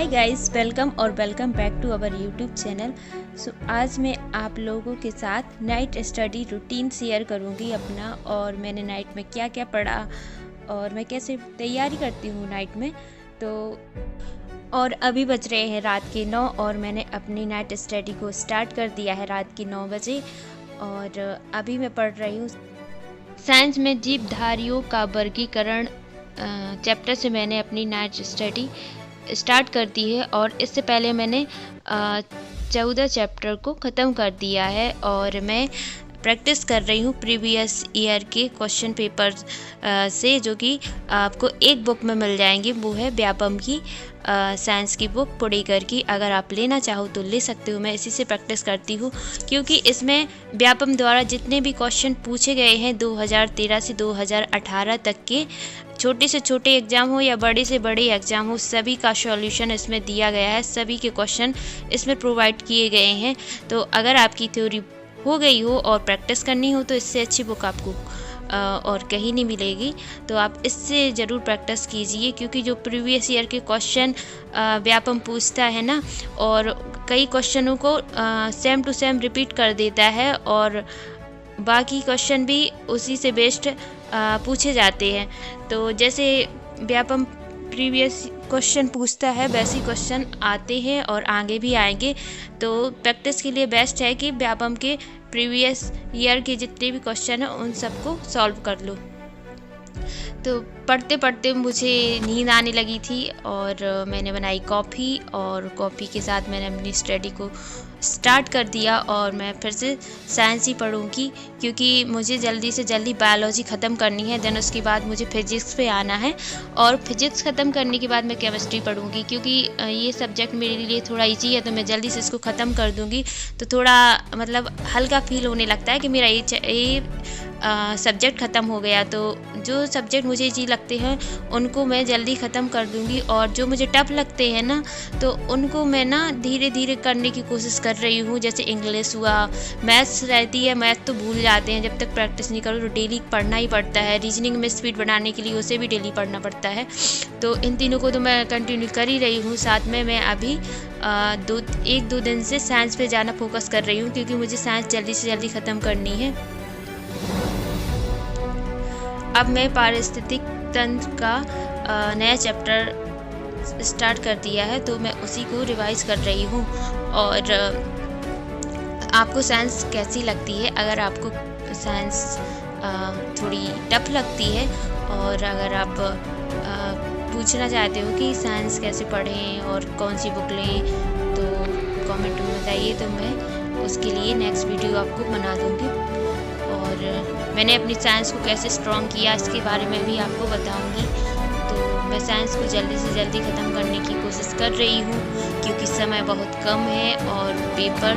Hi guys, welcome back to our YouTube channel. आज मैं आप लोगों के साथ नाइट स्टडी रूटीन शेयर करूंगी अपना, और मैंने नाइट में क्या क्या पढ़ा और मैं कैसे तैयारी करती हूँ नाइट में। तो और अभी बज रहे हैं रात के 9 और मैंने अपनी नाइट स्टडी को स्टार्ट कर दिया है रात के 9 बजे। और अभी मैं पढ़ रही हूँ साइंस में जीवधारियों का वर्गीकरण चैप्टर से मैंने अपनी नाइट स्टडी स्टार्ट कर दी है। और इससे पहले मैंने 14 चैप्टर को ख़त्म कर दिया है और मैं प्रैक्टिस कर रही हूँ प्रीवियस ईयर के क्वेश्चन पेपर से, जो कि आपको एक बुक में मिल जाएंगे। वो है व्यापम की साइंस की बुक पुड़ेकर की। अगर आप लेना चाहो तो ले सकते हो। मैं इसी से प्रैक्टिस करती हूँ क्योंकि इसमें व्यापम द्वारा जितने भी क्वेश्चन पूछे गए हैं 2013 से 2018 तक के, छोटे से छोटे एग्ज़ाम हो या बड़े से बड़े एग्ज़ाम हो, सभी का सॉल्यूशन इसमें दिया गया है। सभी के क्वेश्चन इसमें प्रोवाइड किए गए हैं। तो अगर आपकी थ्योरी हो गई हो और प्रैक्टिस करनी हो तो इससे अच्छी बुक आपको और कहीं नहीं मिलेगी। तो आप इससे ज़रूर प्रैक्टिस कीजिए क्योंकि जो प्रीवियस ईयर के क्वेश्चन व्यापम पूछता है ना, और कई क्वेश्चनों को सेम टू सेम रिपीट कर देता है और बाकी क्वेश्चन भी उसी से बेस्ड पूछे जाते हैं। तो जैसे व्यापम प्रीवियस क्वेश्चन पूछता है वैसे क्वेश्चन आते हैं और आगे भी आएंगे। तो प्रैक्टिस के लिए बेस्ट है कि व्यापम के प्रीवियस ईयर के जितने भी क्वेश्चन हैं उन सबको सॉल्व कर लो। तो पढ़ते पढ़ते मुझे नींद आने लगी थी और मैंने बनाई कॉफ़ी, और कॉफ़ी के साथ मैंने अपनी स्टडी को स्टार्ट कर दिया। और मैं फिर से साइंस ही पढ़ूंगी क्योंकि मुझे जल्दी से जल्दी बायोलॉजी ख़त्म करनी है। देन उसके बाद मुझे फिजिक्स पे आना है, और फिजिक्स ख़त्म करने के बाद मैं केमिस्ट्री पढ़ूंगी क्योंकि ये सब्जेक्ट मेरे लिए थोड़ा ईजी है। तो मैं जल्दी से इसको ख़त्म कर दूंगी तो थोड़ा मतलब हल्का फील होने लगता है कि मेरा ये सब्जेक्ट ख़त्म हो गया। तो जो सब्जेक्ट मुझे ईजी लगते हैं उनको मैं जल्दी ख़त्म कर दूंगी, और जो मुझे टफ लगते हैं ना तो उनको मैं ना धीरे धीरे करने की कोशिश कर रही हूँ। जैसे इंग्लिश हुआ, मैथ्स रहती है, मैथ तो भूल जाते हैं जब तक प्रैक्टिस नहीं करो। तो डेली पढ़ना ही पड़ता है। रीजनिंग में स्पीड बढ़ाने के लिए उसे भी डेली पढ़ना पड़ता है। तो इन तीनों को तो मैं कंटिन्यू कर ही रही हूँ। साथ में मैं अभी 1-2 दिन से साइंस पे ज़्यादा फोकस कर रही हूँ क्योंकि मुझे साइंस जल्दी से जल्दी ख़त्म करनी है। अब मैं पारिस्थितिक तंत्र का नया चैप्टर स्टार्ट कर दिया है, तो मैं उसी को रिवाइज कर रही हूँ। और आपको साइंस कैसी लगती है? अगर आपको साइंस थोड़ी टफ लगती है और अगर आप पूछना चाहते हो कि साइंस कैसे पढ़ें और कौन सी बुक लें, तो कमेंट में बताइए, तो मैं उसके लिए नेक्स्ट वीडियो आपको बना दूँगी। और मैंने अपनी साइंस को कैसे स्ट्रॉन्ग किया इसके बारे में भी आपको बताऊंगी। तो मैं साइंस को जल्दी से जल्दी ख़त्म करने की कोशिश कर रही हूँ क्योंकि समय बहुत कम है और पेपर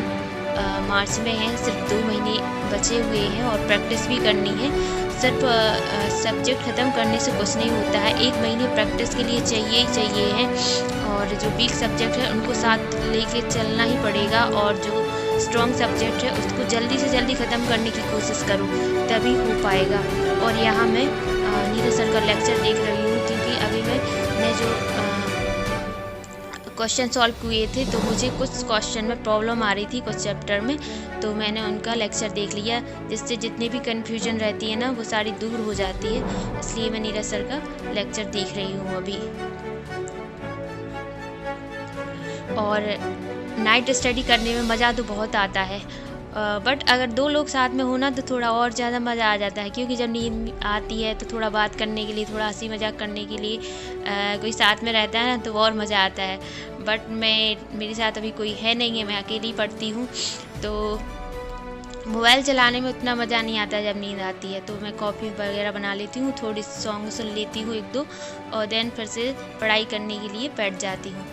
मार्च में है। सिर्फ 2 महीने बचे हुए हैं और प्रैक्टिस भी करनी है। सिर्फ सब्जेक्ट ख़त्म करने से कुछ नहीं होता है, 1 महीने प्रैक्टिस के लिए चाहिए ही चाहिए है। और जो वीक सब्जेक्ट है उनको साथ लेके चलना ही पड़ेगा, और जो स्ट्रॉन्ग सब्जेक्ट है उसको जल्दी से जल्दी ख़त्म करने की कोशिश करूँ, तभी हो पाएगा। और यहाँ मैं नीरज सर का लेक्चर देख रही हूँ क्योंकि अभी मैंने जो क्वेश्चन सॉल्व किए थे तो मुझे कुछ क्वेश्चन में प्रॉब्लम आ रही थी कुछ चैप्टर में, तो मैंने उनका लेक्चर देख लिया, जिससे जितनी भी कन्फ्यूजन रहती है ना वो सारी दूर हो जाती है। इसलिए मैं नीरज सर का लेक्चर देख रही हूँ अभी। और नाइट स्टडी करने में मज़ा तो बहुत आता है, बट अगर 2 लोग साथ में हो ना तो थोड़ा और ज़्यादा मज़ा आ जाता है क्योंकि जब नींद आती है तो थोड़ा बात करने के लिए, थोड़ा हंसी मजाक करने के लिए कोई साथ में रहता है ना तो और मज़ा आता है। बट मेरे साथ अभी कोई है नहीं है, मैं अकेली पढ़ती हूँ। तो मोबाइल चलाने में उतना मज़ा नहीं आता जब नींद आती है। तो मैं कॉफ़ी वगैरह बना लेती हूँ, थोड़ी सॉन्ग सुन लेती हूँ 1-2, और देन फिर से पढ़ाई करने के लिए बैठ जाती हूँ।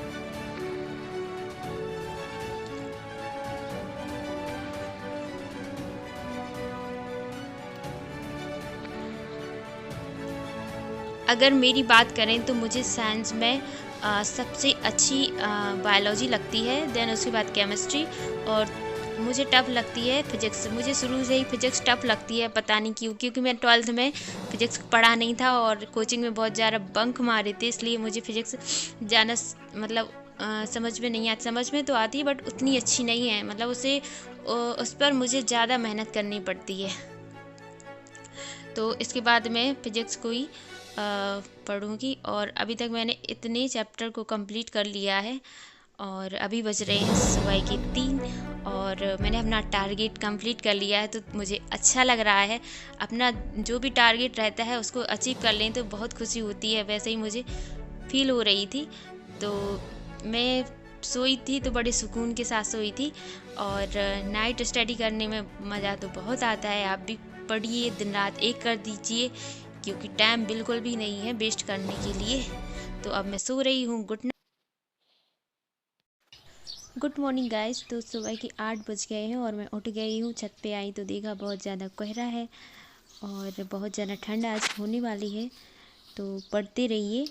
अगर मेरी बात करें तो मुझे साइंस में सबसे अच्छी बायोलॉजी लगती है, देन उसके बाद केमिस्ट्री, और मुझे टफ लगती है फिजिक्स। मुझे शुरू से ही फिजिक्स टफ लगती है, पता नहीं क्यों, क्योंकि मैं 12th में फिजिक्स पढ़ा नहीं था और कोचिंग में बहुत ज़्यादा बंक मारे थे, इसलिए मुझे फिजिक्स ज़्यादा मतलब समझ में नहीं आती। समझ में तो आती है बट उतनी अच्छी नहीं है, मतलब उस पर मुझे ज़्यादा मेहनत करनी पड़ती है। तो इसके बाद मैं फिज़िक्स को ही पढ़ूँगी। और अभी तक मैंने इतने चैप्टर को कंप्लीट कर लिया है और अभी बज रहे हैं सुबह के 3 और मैंने अपना टारगेट कंप्लीट कर लिया है। तो मुझे अच्छा लग रहा है, अपना जो भी टारगेट रहता है उसको अचीव कर लें तो बहुत खुशी होती है। वैसे ही मुझे फील हो रही थी। तो मैं सोई थी तो बड़े सुकून के साथ सोई थी। और नाइट स्टडी करने में मज़ा तो बहुत आता है। आप भी पढ़िए, दिन रात एक कर दीजिए, क्योंकि टाइम बिल्कुल भी नहीं है वेस्ट करने के लिए। तो अब मैं सो रही हूँ। Good morning guys. तो सुबह के 8 बज गए हैं और मैं उठ गई हूँ। छत पे आई तो देखा बहुत ज़्यादा कोहरा है और बहुत ज़्यादा ठंड आज होने वाली है। तो पढ़ते रहिए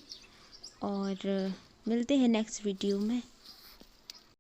और मिलते हैं नेक्स्ट वीडियो में।